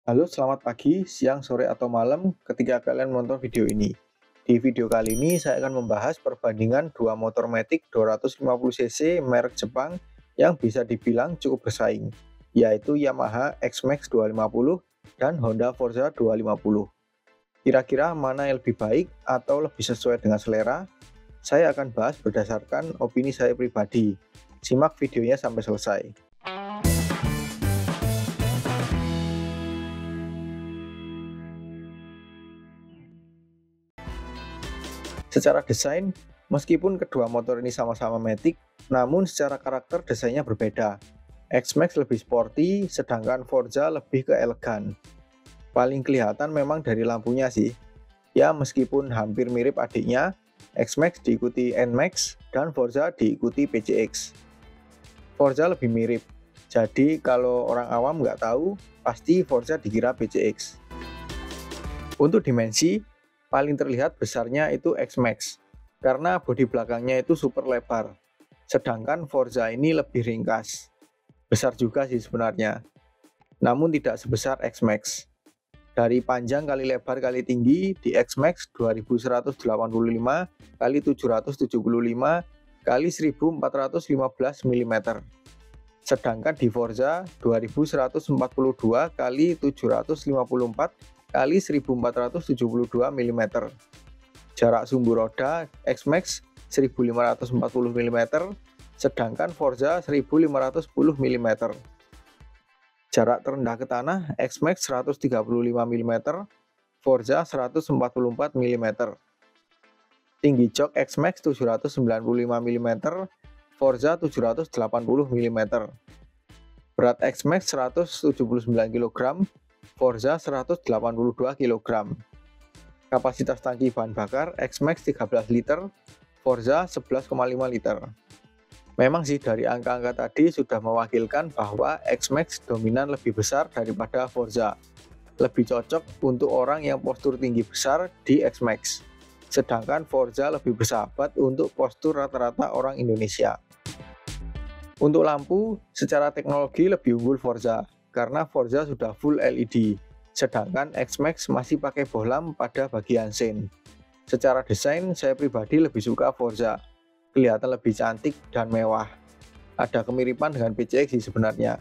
Halo, selamat pagi, siang, sore, atau malam ketika kalian menonton video ini. Di video kali ini saya akan membahas perbandingan dua motor matic 250 cc merek Jepang yang bisa dibilang cukup bersaing, yaitu Yamaha X-Max 250 dan Honda Forza 250. Kira-kira mana yang lebih baik atau lebih sesuai dengan selera? Saya akan bahas berdasarkan opini saya pribadi. Simak videonya sampai selesai. Secara desain, meskipun kedua motor ini sama-sama matic, namun secara karakter desainnya berbeda. X-Max lebih sporty, sedangkan Forza lebih ke elegan. Paling kelihatan memang dari lampunya sih. Ya, meskipun hampir mirip adiknya, X-Max diikuti NMAX dan Forza diikuti PCX. Forza lebih mirip, jadi kalau orang awam nggak tahu, pasti Forza dikira PCX. Untuk dimensi, paling terlihat besarnya itu X-Max, karena bodi belakangnya itu super lebar, sedangkan Forza ini lebih ringkas. Besar juga sih sebenarnya, namun tidak sebesar X-Max. Dari panjang kali lebar kali tinggi, di X-Max 2185 kali 775 kali 1415 mm. Sedangkan di Forza 2142 kali 754 kali 1472 mm. Jarak sumbu roda X-Max 1540 mm, sedangkan Forza 1510 mm. Jarak terendah ke tanah X-Max 135 mm, Forza 144 mm. Tinggi jok X-Max 795 mm, Forza 780 mm. Berat X-Max 179 kg, Forza 182 kg. Kapasitas tangki bahan bakar X-Max 13 liter, Forza 11,5 liter. Memang sih dari angka-angka tadi sudah mewakilkan bahwa X-Max dominan lebih besar daripada Forza. Lebih cocok untuk orang yang postur tinggi besar di X-Max. Sedangkan Forza lebih bersahabat untuk postur rata-rata orang Indonesia. Untuk lampu, secara teknologi lebih unggul Forza, karena Forza sudah full LED, sedangkan X-Max masih pakai bohlam pada bagian sein. Secara desain, saya pribadi lebih suka Forza. Kelihatan lebih cantik dan mewah. Ada kemiripan dengan PCX sih sebenarnya.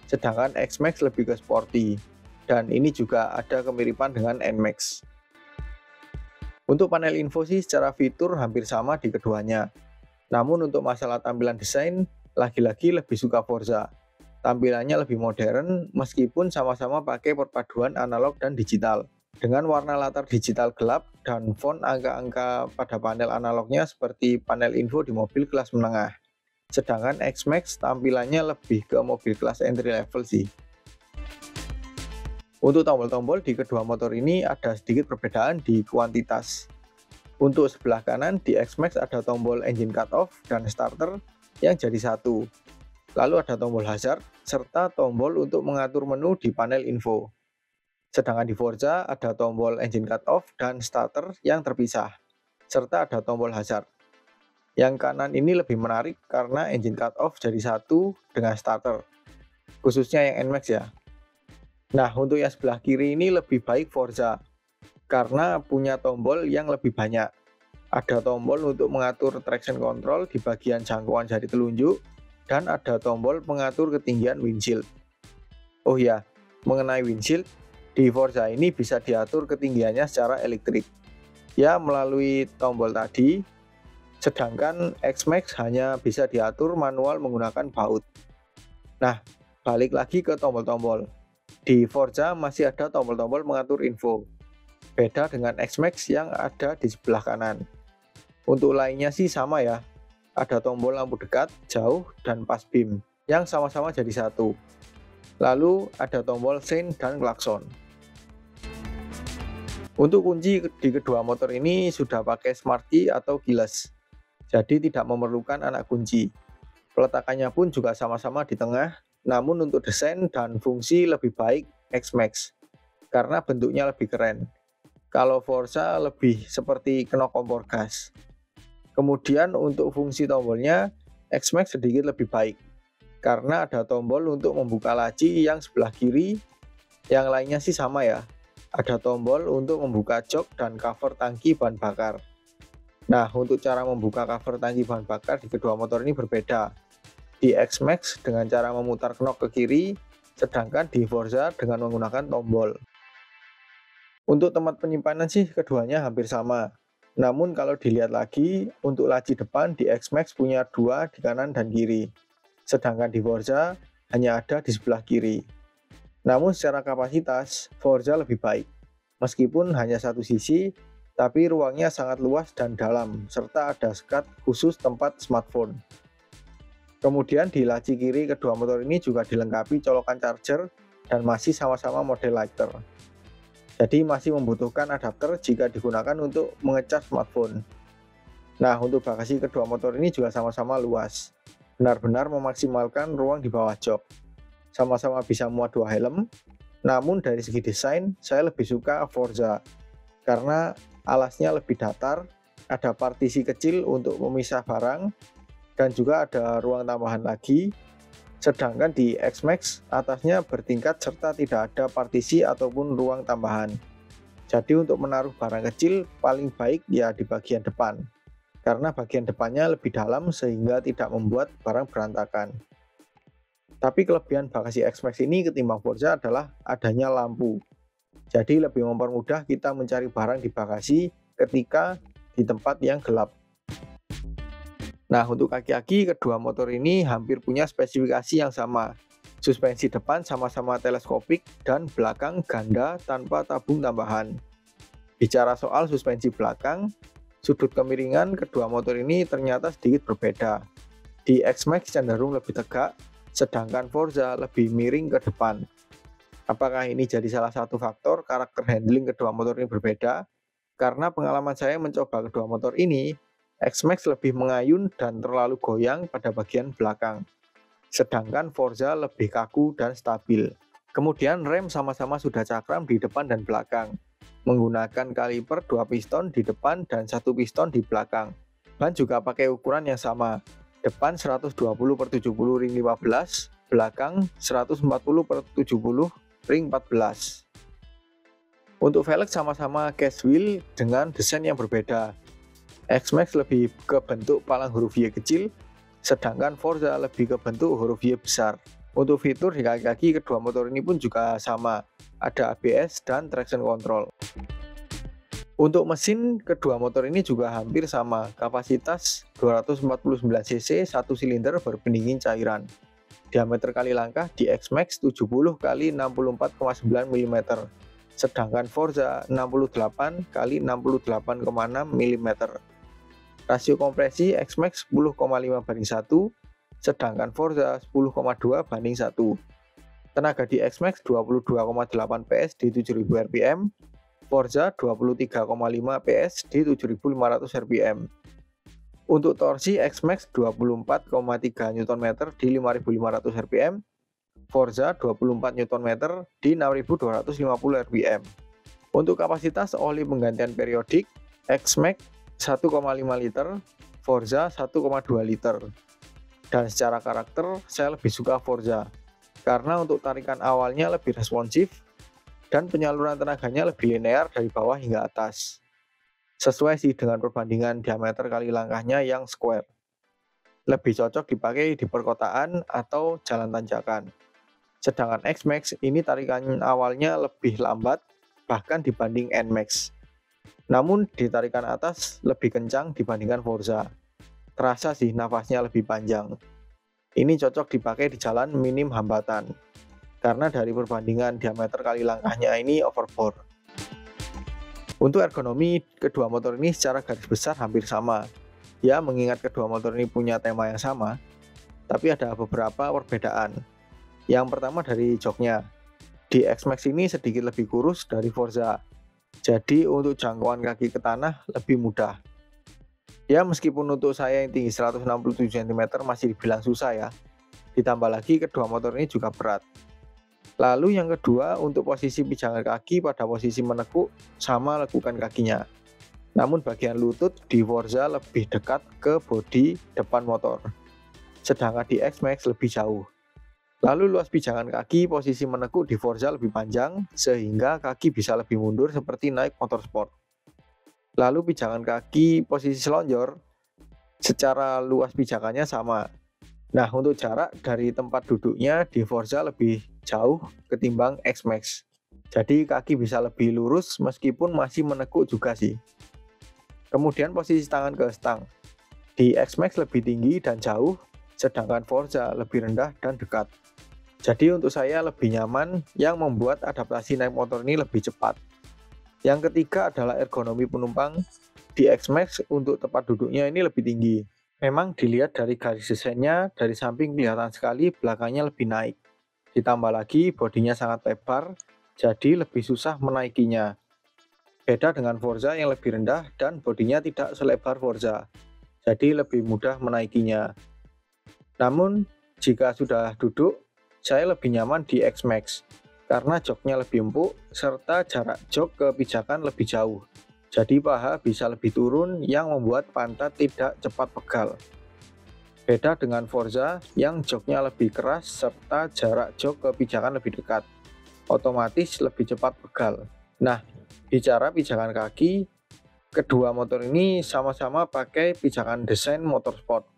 Sedangkan X-Max lebih ke sporty. Dan ini juga ada kemiripan dengan NMAX. Untuk panel info sih secara fitur hampir sama di keduanya. Namun untuk masalah tampilan desain, lagi-lagi lebih suka Forza. Tampilannya lebih modern meskipun sama-sama pakai perpaduan analog dan digital. Dengan warna latar digital gelap dan font angka-angka pada panel analognya seperti panel info di mobil kelas menengah. Sedangkan X-Max tampilannya lebih ke mobil kelas entry level sih. Untuk tombol-tombol di kedua motor ini ada sedikit perbedaan di kuantitas. Untuk sebelah kanan di X-Max ada tombol engine cut-off dan starter yang jadi satu. Lalu ada tombol hazard serta tombol untuk mengatur menu di panel info. Sedangkan di Forza ada tombol engine cut-off dan starter yang terpisah, serta ada tombol hazard. Yang kanan ini lebih menarik karena engine cut-off jadi satu dengan starter, khususnya yang NMAX ya. Nah, untuk yang sebelah kiri ini lebih baik Forza, karena punya tombol yang lebih banyak. Ada tombol untuk mengatur traction control di bagian jangkauan jari telunjuk, dan ada tombol pengatur ketinggian windshield. Oh ya, mengenai windshield, di Forza ini bisa diatur ketinggiannya secara elektrik, ya melalui tombol tadi, sedangkan X-Max hanya bisa diatur manual menggunakan baut. Nah, balik lagi ke tombol-tombol. Di Forza masih ada tombol-tombol mengatur info, beda dengan X-Max yang ada di sebelah kanan. Untuk lainnya sih sama ya, ada tombol lampu dekat, jauh, dan pas beam, yang sama-sama jadi satu. Lalu ada tombol sein dan klakson. Untuk kunci di kedua motor ini sudah pakai smart key atau keyless, jadi tidak memerlukan anak kunci. Peletakannya pun juga sama-sama di tengah, namun untuk desain dan fungsi lebih baik X-Max, karena bentuknya lebih keren. Kalau Forza lebih seperti knop kompor gas. Kemudian untuk fungsi tombolnya, X-Max sedikit lebih baik, karena ada tombol untuk membuka laci yang sebelah kiri, Yang lainnya sih sama ya, ada tombol untuk membuka jok dan cover tangki bahan bakar. Nah, untuk cara membuka cover tangki bahan bakar di kedua motor ini berbeda. Di X-Max dengan cara memutar knop ke kiri, sedangkan di Forza dengan menggunakan tombol. Untuk tempat penyimpanan sih keduanya hampir sama. Namun kalau dilihat lagi, untuk laci depan di X-Max punya dua di kanan dan kiri. Sedangkan di Forza hanya ada di sebelah kiri. Namun secara kapasitas, Forza lebih baik. Meskipun hanya satu sisi, tapi ruangnya sangat luas dan dalam, serta ada sekat khusus tempat smartphone. Kemudian di laci kiri kedua motor ini juga dilengkapi colokan charger dan masih sama-sama model lighter. Jadi masih membutuhkan adapter jika digunakan untuk mengecas smartphone. Nah, untuk bagasi kedua motor ini juga sama-sama luas. Benar-benar memaksimalkan ruang di bawah jok. Sama-sama bisa muat dua helm, namun dari segi desain saya lebih suka Forza karena alasnya lebih datar, ada partisi kecil untuk memisah barang, dan juga ada ruang tambahan lagi. Sedangkan di X-Max atasnya bertingkat serta tidak ada partisi ataupun ruang tambahan. Jadi untuk menaruh barang kecil paling baik ya di bagian depan, karena bagian depannya lebih dalam sehingga tidak membuat barang berantakan. Tapi kelebihan bagasi X-Max ini ketimbang Forza adalah adanya lampu. Jadi lebih mempermudah kita mencari barang di bagasi ketika di tempat yang gelap. Nah, untuk kaki-kaki kedua motor ini hampir punya spesifikasi yang sama. Suspensi depan sama-sama teleskopik dan belakang ganda tanpa tabung tambahan. Bicara soal suspensi belakang, sudut kemiringan kedua motor ini ternyata sedikit berbeda. Di X-Max cenderung lebih tegak, sedangkan Forza lebih miring ke depan. Apakah ini jadi salah satu faktor karakter handling kedua motor ini berbeda? Karena pengalaman saya mencoba kedua motor ini, X-Max lebih mengayun dan terlalu goyang pada bagian belakang. Sedangkan Forza lebih kaku dan stabil. Kemudian rem sama-sama sudah cakram di depan dan belakang. Menggunakan kaliper 2 piston di depan dan 1 piston di belakang. Ban juga pakai ukuran yang sama. Depan 120/70 ring 15, belakang 140/70 ring 14. Untuk velg sama-sama cast wheel dengan desain yang berbeda. X-Max lebih ke bentuk palang huruf Y kecil, sedangkan Forza lebih ke bentuk huruf Y besar. Untuk fitur di kaki-kaki kedua motor ini pun juga sama, ada ABS dan traction control. Untuk mesin kedua motor ini juga hampir sama, kapasitas 249 cc 1 silinder berpendingin cairan. Diameter kali langkah di X-Max 70 x 64,9 mm, sedangkan Forza 68 x 68,6 mm. Rasio kompresi X-Max 10,5/1, sedangkan Forza 10,2/1. Tenaga di X-Max 22,8 PS di 7000 rpm, Forza 23,5 PS di 7500 rpm. Untuk torsi X-Max 24,3 Nm di 5500 rpm, Forza 24 Nm di 6250 rpm. Untuk kapasitas oli penggantian periodik, X-Max 1,5 liter, Forza 1,2 liter. Dan secara karakter, saya lebih suka Forza, karena untuk tarikan awalnya lebih responsif, dan penyaluran tenaganya lebih linear dari bawah hingga atas. Sesuai sih dengan perbandingan diameter kali langkahnya yang square. Lebih cocok dipakai di perkotaan atau jalan tanjakan. Sedangkan X-Max ini tarikan awalnya lebih lambat, bahkan dibanding N-Max. Namun di tarikan atas lebih kencang dibandingkan Forza. Terasa sih nafasnya lebih panjang. Ini cocok dipakai di jalan minim hambatan, karena dari perbandingan diameter kali langkahnya ini overbore. Untuk ergonomi, kedua motor ini secara garis besar hampir sama. Ya, mengingat kedua motor ini punya tema yang sama, tapi ada beberapa perbedaan. Yang pertama dari joknya. Di X-Max ini sedikit lebih kurus dari Forza. Jadi untuk jangkauan kaki ke tanah lebih mudah. Ya meskipun untuk saya yang tinggi 167 cm masih dibilang susah ya. Ditambah lagi kedua motor ini juga berat. Lalu yang kedua, untuk posisi pijangan kaki pada posisi menekuk sama lekukan kakinya. Namun bagian lutut di Forza lebih dekat ke bodi depan motor. Sedangkan di X-Max lebih jauh. Lalu luas pijakan kaki, posisi menekuk di Forza lebih panjang sehingga kaki bisa lebih mundur seperti naik motor sport. Lalu pijakan kaki, posisi selonjor, secara luas pijakannya sama. Nah, untuk jarak dari tempat duduknya di Forza lebih jauh ketimbang X-Max. Jadi kaki bisa lebih lurus meskipun masih menekuk juga sih. Kemudian posisi tangan ke stang. Di X-Max lebih tinggi dan jauh, sedangkan Forza lebih rendah dan dekat. Jadi untuk saya lebih nyaman yang membuat adaptasi naik motor ini lebih cepat. Yang ketiga adalah ergonomi penumpang. Di X-Max untuk tempat duduknya ini lebih tinggi. Memang dilihat dari garis desainnya, dari samping kelihatan sekali belakangnya lebih naik. Ditambah lagi bodinya sangat lebar, jadi lebih susah menaikinya. Beda dengan Forza yang lebih rendah dan bodinya tidak selebar Forza, jadi lebih mudah menaikinya. Namun, jika sudah duduk, saya lebih nyaman di X-Max karena joknya lebih empuk serta jarak jok ke pijakan lebih jauh. Jadi paha bisa lebih turun yang membuat pantat tidak cepat pegal. Beda dengan Forza yang joknya lebih keras serta jarak jok ke pijakan lebih dekat. Otomatis lebih cepat pegal. Nah, bicara pijakan kaki, kedua motor ini sama-sama pakai pijakan desain motorsport.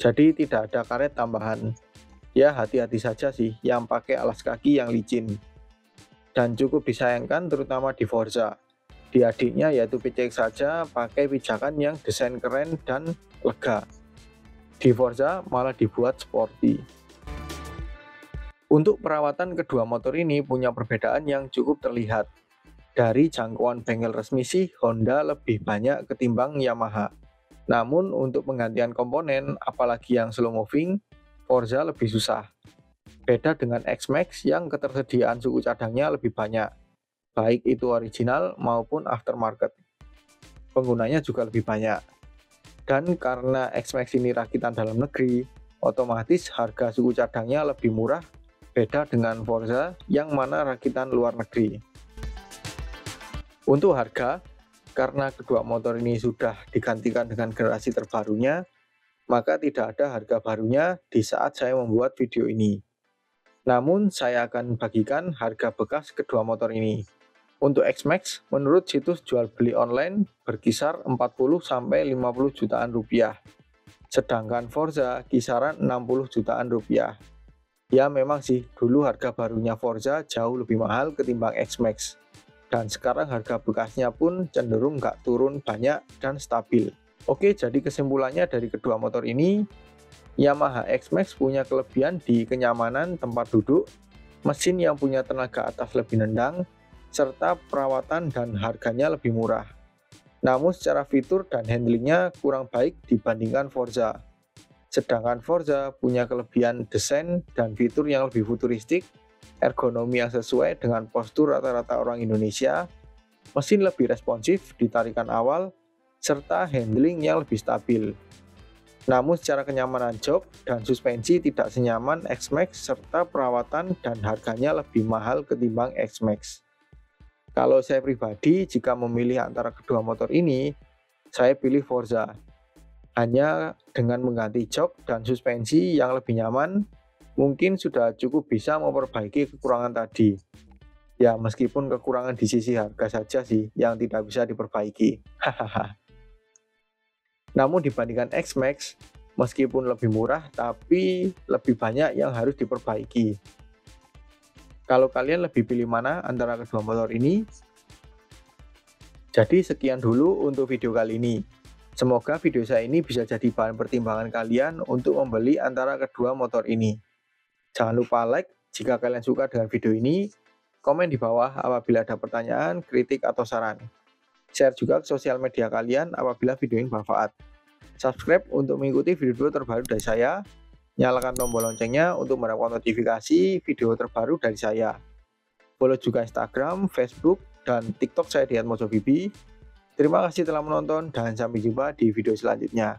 Jadi tidak ada karet tambahan. Ya hati-hati saja sih yang pakai alas kaki yang licin. Dan cukup disayangkan terutama di Forza. Di adiknya yaitu PCX saja pakai pijakan yang desain keren dan lega. Di Forza malah dibuat sporty. Untuk perawatan kedua motor ini punya perbedaan yang cukup terlihat. Dari jangkauan bengkel resmi sih Honda lebih banyak ketimbang Yamaha. Namun untuk penggantian komponen apalagi yang slow moving, Forza lebih susah. Beda dengan X-Max yang ketersediaan suku cadangnya lebih banyak, baik itu original maupun aftermarket. Penggunanya juga lebih banyak. Dan karena X-Max ini rakitan dalam negeri, otomatis harga suku cadangnya lebih murah, beda dengan Forza yang mana rakitan luar negeri. Untuk harga, karena kedua motor ini sudah digantikan dengan generasi terbarunya, maka tidak ada harga barunya di saat saya membuat video ini. Namun saya akan bagikan harga bekas kedua motor ini. Untuk X-Max, menurut situs jual beli online berkisar 40-50 jutaan rupiah. Sedangkan Forza kisaran 60 jutaan rupiah. Ya memang sih, dulu harga barunya Forza jauh lebih mahal ketimbang X-Max. Dan sekarang harga bekasnya pun cenderung nggak turun banyak dan stabil. Oke, jadi kesimpulannya dari kedua motor ini, Yamaha X-Max punya kelebihan di kenyamanan tempat duduk, mesin yang punya tenaga atas lebih nendang, serta perawatan dan harganya lebih murah. Namun secara fitur dan handlingnya kurang baik dibandingkan Forza. Sedangkan Forza punya kelebihan desain dan fitur yang lebih futuristik, ergonomi yang sesuai dengan postur rata-rata orang Indonesia, mesin lebih responsif di tarikan awal, serta handling yang lebih stabil. Namun secara kenyamanan jok dan suspensi tidak senyaman X-Max serta perawatan dan harganya lebih mahal ketimbang X-Max. Kalau saya pribadi jika memilih antara kedua motor ini, saya pilih Forza. Hanya dengan mengganti jok dan suspensi yang lebih nyaman, mungkin sudah cukup bisa memperbaiki kekurangan tadi. Ya meskipun kekurangan di sisi harga saja sih yang tidak bisa diperbaiki. Hahaha. Namun dibandingkan X-Max, meskipun lebih murah, tapi lebih banyak yang harus diperbaiki. Kalau kalian lebih pilih mana antara kedua motor ini? Jadi sekian dulu untuk video kali ini. Semoga video saya ini bisa jadi bahan pertimbangan kalian untuk membeli antara kedua motor ini. Jangan lupa like jika kalian suka dengan video ini, komen di bawah apabila ada pertanyaan, kritik, atau saran. Share juga ke sosial media kalian apabila video ini bermanfaat. Subscribe untuk mengikuti video terbaru dari saya. Nyalakan tombol loncengnya untuk mendapatkan notifikasi video terbaru dari saya. Follow juga Instagram, Facebook, dan TikTok saya di @mojovibi. Terima kasih telah menonton dan sampai jumpa di video selanjutnya.